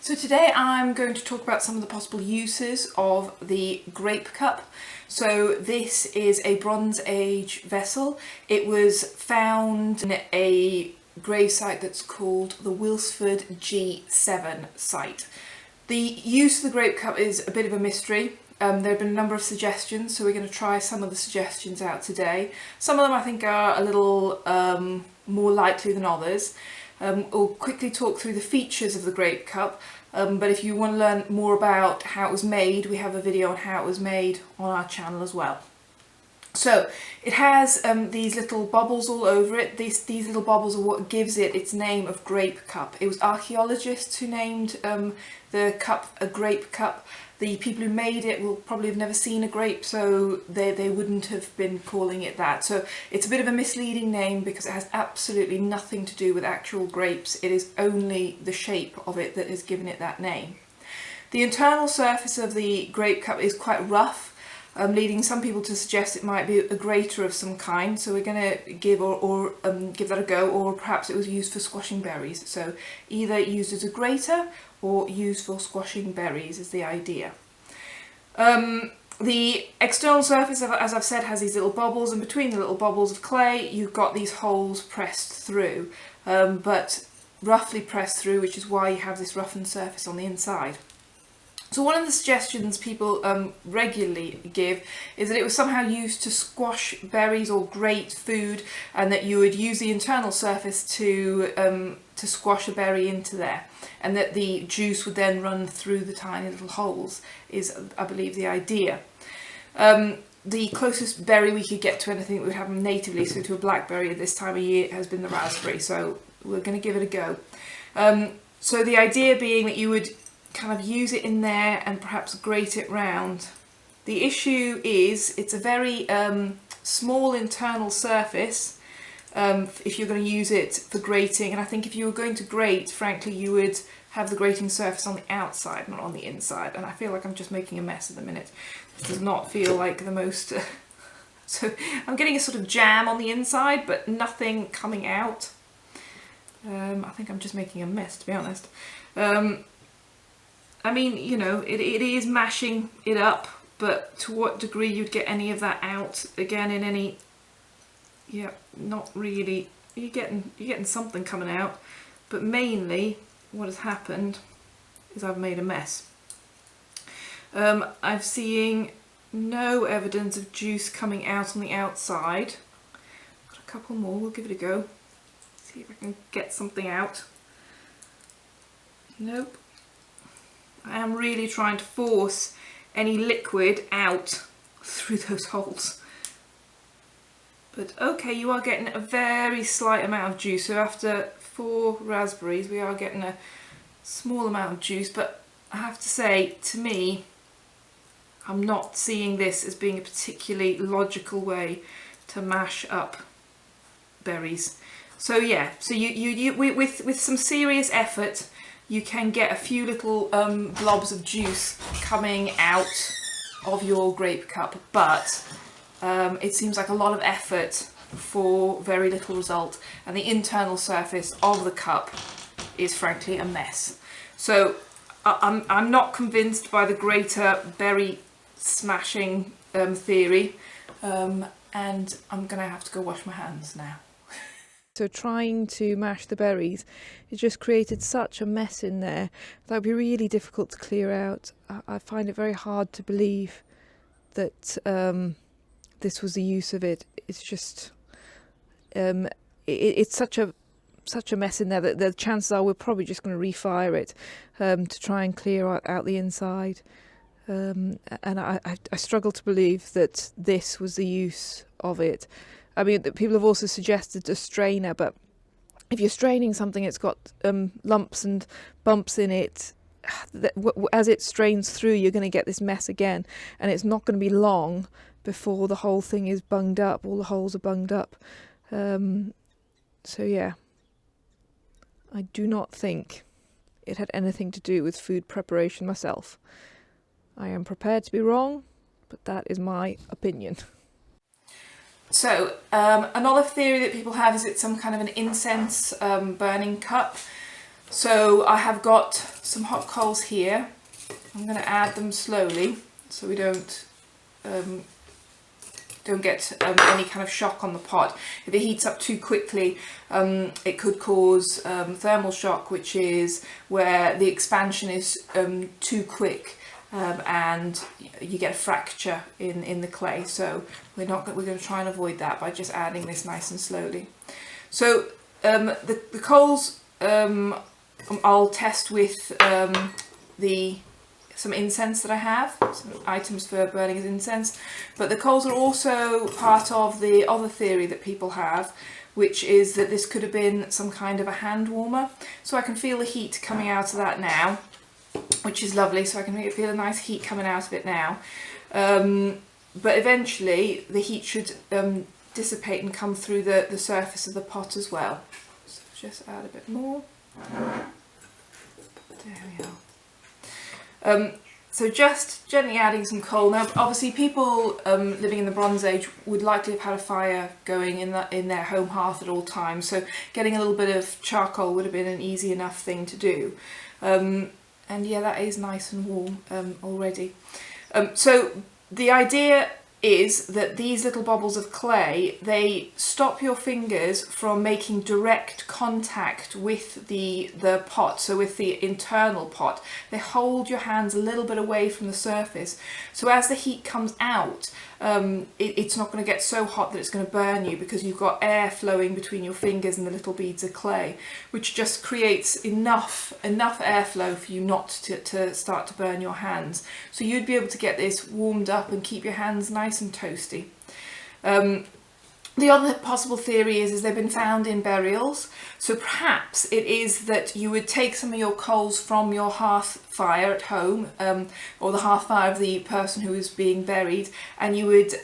So today I'm going to talk about some of the possible uses of the Grape Cup. So this is a Bronze Age vessel. It was found in a grave site that's called the Wilsford G7 site. The use of the Grape Cup is a bit of a mystery. There have been a number of suggestions, so we're going to try some of the suggestions out today. Some of them I think are a little more likely than others. We'll quickly talk through the features of the Grape Cup, but if you want to learn more about how it was made, we have a video on how it was made on our channel as well. So it has these little bubbles all over it. These little bubbles are what gives it its name of Grape Cup. It was archaeologists who named the cup a Grape Cup. The people who made it will probably have never seen a grape, so they wouldn't have been calling it that. So it's a bit of a misleading name because it has absolutely nothing to do with actual grapes. It is only the shape of it that has given it that name. The internal surface of the Grape Cup is quite rough, leading some people to suggest it might be a grater of some kind. So we're going to give give that a go, or perhaps it was used for squashing berries. So either used as a grater or used for squashing berries is the idea. The external surface, as I've said, has these little bubbles, and between the little bubbles of clay you've got these holes pressed through, but roughly pressed through, which is why you have this roughened surface on the inside. So one of the suggestions people regularly give is that it was somehow used to squash berries or grate food, and that you would use the internal surface to squash a berry into there, and that the juice would then run through the tiny little holes is, I believe, the idea. The closest berry we could get to anything that would happen natively, so to a blackberry at this time of year, has been the raspberry, so we're going to give it a go. So the idea being that you would kind of use it in there and perhaps grate it round. The issue is it's a very small internal surface if you're going to use it for grating, and I think if you were going to grate, frankly, you would have the grating surface on the outside, not on the inside, and I feel like I'm just making a mess at the minute. This does not feel like the most... So I'm getting a sort of jam on the inside, but nothing coming out. I think I'm just making a mess, to be honest. I mean, you know, it is mashing it up, but to what degree you'd get any of that out again in any... Yeah, not really. You're getting something coming out, but mainly what has happened is I've made a mess. I'm seeing no evidence of juice coming out on the outside. Got a couple more, we'll give it a go. See if I can get something out. Nope. I am really trying to force any liquid out through those holes. But okay, you are getting a very slight amount of juice. So after 4 raspberries, we are getting a small amount of juice. But I have to say, to me, I'm not seeing this as being a particularly logical way to mash up berries. So yeah, so with some serious effort, you can get a few little blobs of juice coming out of your Grape Cup, but it seems like a lot of effort for very little result, and the internal surface of the cup is frankly a mess. So I'm not convinced by the greater berry smashing theory, and I'm gonna have to go wash my hands now. So trying to mash the berries, it just created such a mess in there that would be really difficult to clear out. I find it very hard to believe that this was the use of it. It's just it's such a mess in there that the chances are we're probably just going to refire it to try and clear out the inside. And I struggle to believe that this was the use of it. I mean, people have also suggested a strainer, but if you're straining something, it's got lumps and bumps in it. As it strains through, you're going to get this mess again, and it's not going to be long before the whole thing is bunged up. All the holes are bunged up. So yeah, I do not think it had anything to do with food preparation myself. I am prepared to be wrong, but that is my opinion. So another theory that people have is it's some kind of an incense burning cup. So I have got some hot coals here. I'm going to add them slowly so we don't get any kind of shock on the pot. If it heats up too quickly, it could cause thermal shock, which is where the expansion is too quick and you get a fracture in the clay. So we're going to try and avoid that by just adding this nice and slowly. So the coals I'll test with some incense that I have, some items for burning as incense, but the coals are also part of the other theory that people have, which is that this could have been some kind of a hand warmer. So I can feel the heat coming out of that now, which is lovely, so I can feel a nice heat coming out of it now. But eventually the heat should dissipate and come through the surface of the pot as well. So just add a bit more. There we are. So just gently adding some coal. Now obviously people living in the Bronze Age would likely have had a fire going in their home hearth at all times, so getting a little bit of charcoal would have been an easy enough thing to do. And yeah, that is nice and warm already. So the idea is that these little bubbles of clay, they stop your fingers from making direct contact with the pot, so with the internal pot. They hold your hands a little bit away from the surface, so as the heat comes out, it's not going to get so hot that it's going to burn you, because you've got air flowing between your fingers and the little beads of clay, which just creates enough airflow for you not to start to burn your hands. So you'd be able to get this warmed up and keep your hands nice and toasty. The other possible theory is they've been found in burials, so perhaps it is that you would take some of your coals from your hearth fire at home, or the hearth fire of the person who is being buried, and you would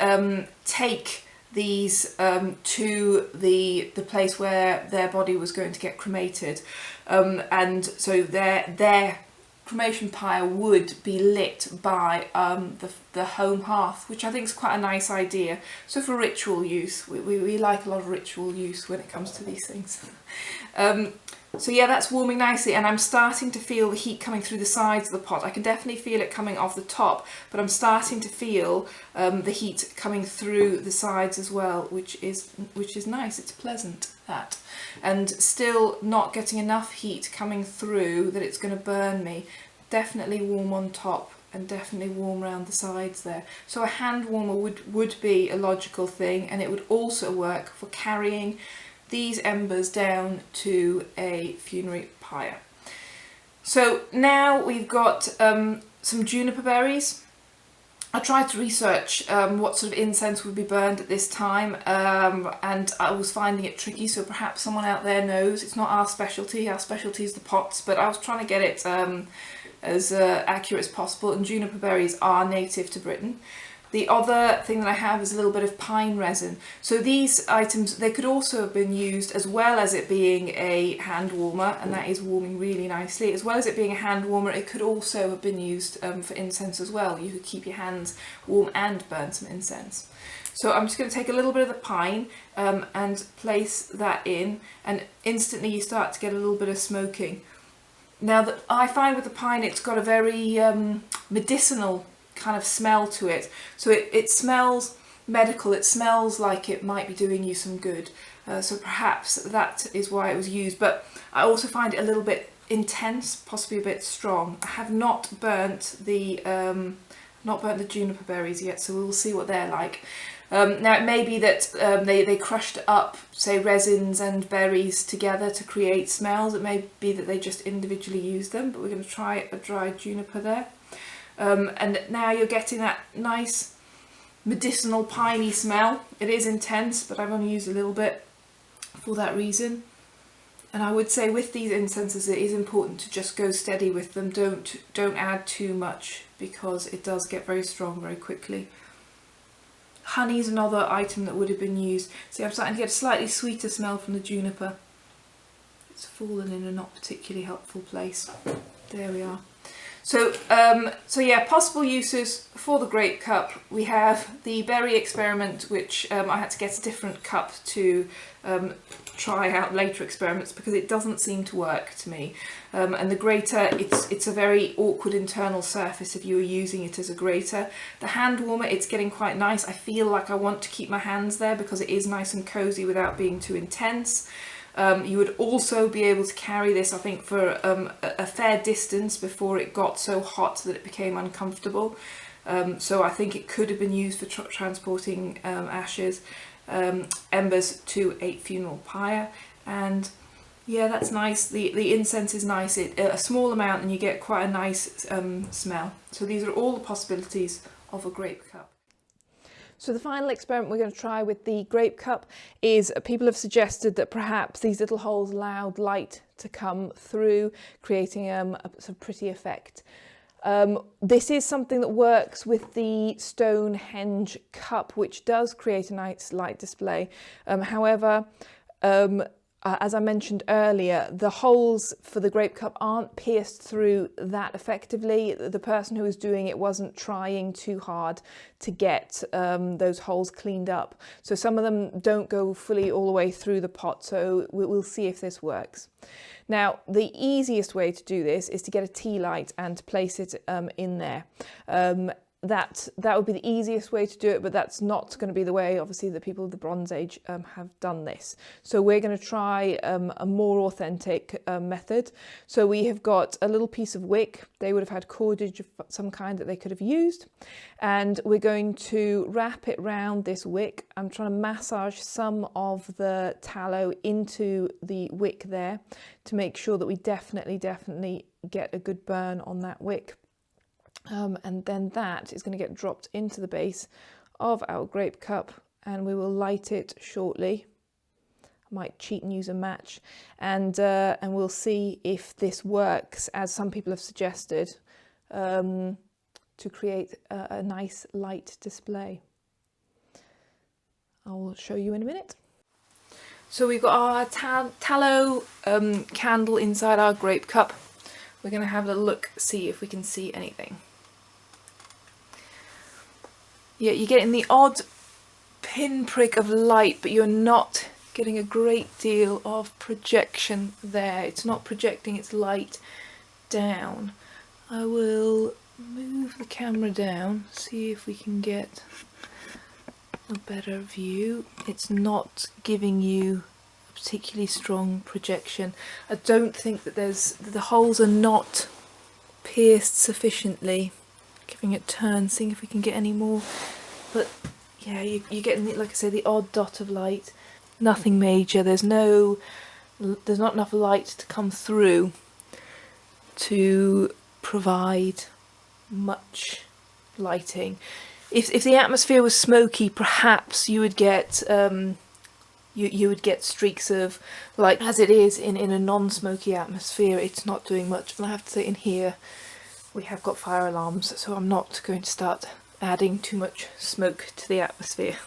take these to the place where their body was going to get cremated, and so their cremation pyre would be lit by the home hearth, which I think is quite a nice idea. So for ritual use, we like a lot of ritual use when it comes to these things. So yeah, that's warming nicely, and I'm starting to feel the heat coming through the sides of the pot. I can definitely feel it coming off the top, but I'm starting to feel the heat coming through the sides as well, which is nice. It's pleasant, that. And still not getting enough heat coming through that it's going to burn me. Definitely warm on top and definitely warm around the sides there. So a hand warmer would be a logical thing, and it would also work for carrying these embers down to a funerary pyre. So now we've got some juniper berries. I tried to research what sort of incense would be burned at this time, and I was finding it tricky, so perhaps someone out there knows. It's not our specialty is the pots, but I was trying to get it as accurate as possible, and juniper berries are native to Britain. The other thing that I have is a little bit of pine resin. So these items, they could also have been used, as well as it being a hand warmer, and that is warming really nicely. As well as it being a hand warmer, it could also have been used for incense as well. You could keep your hands warm and burn some incense. So I'm just going to take a little bit of the pine and place that in, and instantly you start to get a little bit of smoking. Now, I find with the pine, it's got a very medicinal kind of smell to it, so it smells medical. It smells like it might be doing you some good, so perhaps that is why it was used. But I also find it a little bit intense, possibly a bit strong. I have not burnt the juniper berries yet, so we'll see what they're like. Now it may be that they crushed up, say, resins and berries together to create smells. It may be that they just individually used them, but we're going to try a dried juniper there. And now you're getting that nice medicinal piney smell. It is intense, but I've only used a little bit for that reason. And I would say with these incenses, it is important to just go steady with them. Don't add too much, because it does get very strong very quickly. Honey is another item that would have been used. See, I'm starting to get a slightly sweeter smell from the juniper. It's fallen in a not particularly helpful place. There we are. So, so yeah, possible uses for the grape cup. We have the berry experiment, which I had to get a different cup to try out later experiments because it doesn't seem to work to me. And the grater, it's a very awkward internal surface if you were using it as a grater. The hand warmer, it's getting quite nice. I feel like I want to keep my hands there because it is nice and cozy without being too intense. You would also be able to carry this, I think, for a fair distance before it got so hot that it became uncomfortable. So I think it could have been used for transporting ashes, embers to a funeral pyre. And yeah, that's nice. The incense is nice. A small amount and you get quite a nice smell. So these are all the possibilities of a grape cup. So the final experiment we're going to try with the grape cup is people have suggested that perhaps these little holes allowed light to come through, creating a sort of pretty effect. This is something that works with the Stonehenge cup, which does create a nice light display. However, as I mentioned earlier, the holes for the grape cup aren't pierced through that effectively. The person who was doing it wasn't trying too hard to get those holes cleaned up. So some of them don't go fully all the way through the pot, so we'll see if this works. Now, the easiest way to do this is to get a tea light and place it in there. That would be the easiest way to do it, but that's not going to be the way, obviously, that people of the Bronze Age have done this. So we're going to try a more authentic method. So we have got a little piece of wick. They would have had cordage of some kind that they could have used. And we're going to wrap it round this wick. I'm trying to massage some of the tallow into the wick there to make sure that we definitely get a good burn on that wick. And then that is going to get dropped into the base of our grape cup and we will light it shortly. I might cheat and use a match and we'll see if this works, as some people have suggested, to create a nice light display. I'll show you in a minute. So we've got our tallow candle inside our grape cup. We're going to have a look, see if we can see anything. Yeah, you're getting the odd pinprick of light, but you're not getting a great deal of projection there. It's not projecting its light down. I will move the camera down, see if we can get a better view. It's not giving you a particularly strong projection. I don't think that the holes are not pierced sufficiently. Giving it turns, seeing if we can get any more, but yeah, you're getting, like I say, the odd dot of light. Nothing major. There's not enough light to come through to provide much lighting. If the atmosphere was smoky, perhaps you would get you would get streaks of light. As it is in a non-smoky atmosphere, it's not doing much. And I have to say, in here we have got fire alarms, so I'm not going to start adding too much smoke to the atmosphere.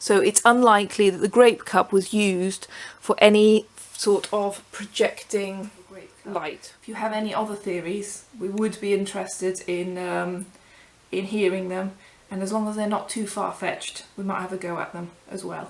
So it's unlikely that the grape cup was used for any sort of projecting light. If you have any other theories, we would be interested in hearing them, and as long as they're not too far-fetched, we might have a go at them as well.